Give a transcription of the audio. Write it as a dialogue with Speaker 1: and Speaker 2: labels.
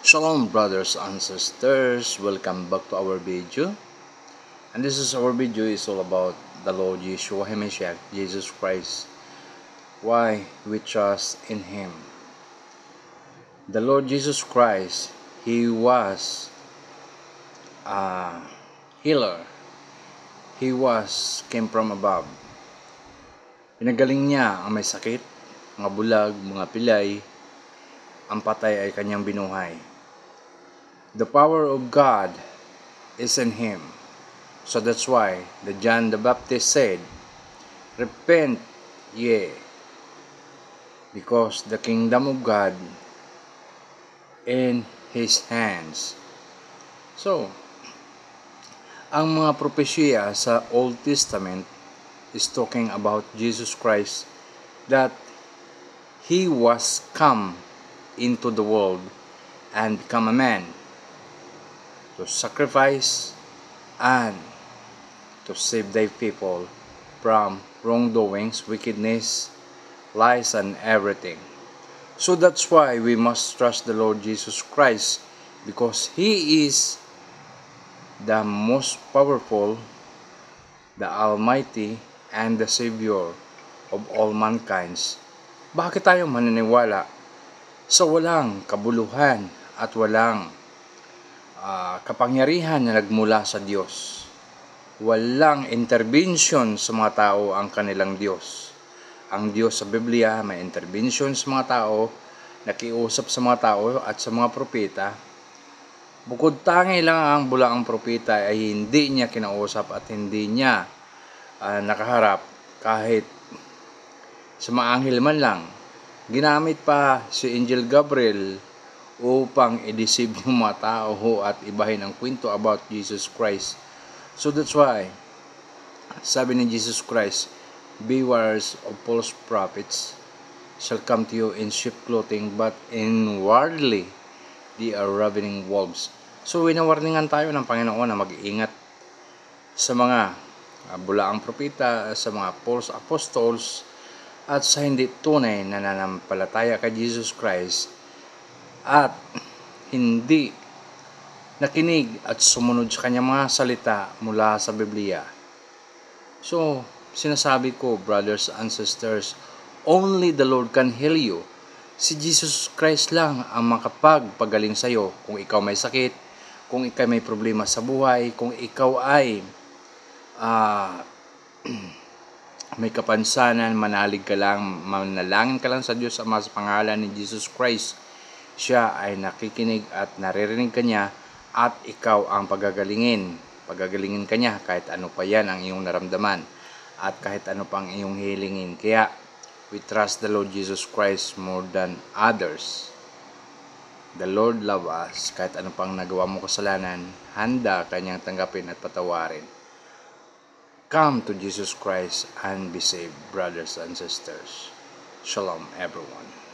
Speaker 1: Shalom brothers and sisters, welcome back to our video. And this is our video is all about the Lord Yeshua HaMashiach, Jesus Christ. Why we trust in Him. The Lord Jesus Christ, He was a healer. He came from above. Pinagaling niya ang may sakit, mga bulag, mga pilay, ang patay ay kanyang binuhay. The power of God is in Him. So that's why the John the Baptist said, repent ye, because the kingdom of God in His hands. So, ang mga propesya sa Old Testament is talking about Jesus Christ, that He was come into the world and become a man to sacrifice and to save thy people from wrongdoings, wickedness, lies, and everything. So that's why we must trust the Lord Jesus Christ, because He is the most powerful, the Almighty, and the Savior of all mankind. Bakit tayo maniniwala sa walang kabuluhan at walang kapangyarihan na nagmula sa Diyos? Walang intervention sa mga tao ang kanilang Diyos. Ang Diyos sa Biblia may intervention sa mga tao, nakiusap sa mga tao at sa mga propeta. Bukod tangi lang ang bulaang propeta ay hindi niya kinausap at hindi niya nakaharap kahit sa mga anghel man lang. Ginamit pa si Angel Gabriel upang i-deceive yung mga tao at ibahin ang kwento about Jesus Christ. So that's why, sabi ni Jesus Christ, beware of false prophets shall come to you in sheep clothing, but inwardly they are ravening wolves. So winawarningan tayo ng Panginoon na mag-iingat sa mga bulaang propeta, sa mga false apostles, at sa hindi tunay na nananampalataya kay Jesus Christ at hindi nakinig at sumunod sa kanyang mga salita mula sa Biblia. So, sinasabi ko, brothers and sisters, only the Lord can heal you. Si Jesus Christ lang ang makapagpagaling sa iyo. Kung ikaw may sakit, kung ikaw may problema sa buhay, kung ikaw ay may kapansanan, manalig ka lang, manalangin ka lang sa Diyos Ama sa pangalan ni Jesus Christ, siya ay nakikinig at naririnig ka niya, at ikaw ang pagagalingin ka niya kahit ano pa yan ang iyong naramdaman at kahit ano pang iyong hilingin. Kaya we trust the Lord Jesus Christ more than others. The Lord love us. Kahit ano pang nagawa mo kasalanan, handa kanyang tanggapin at patawarin. Come to Jesus Christ and be saved, brothers and sisters. Shalom everyone.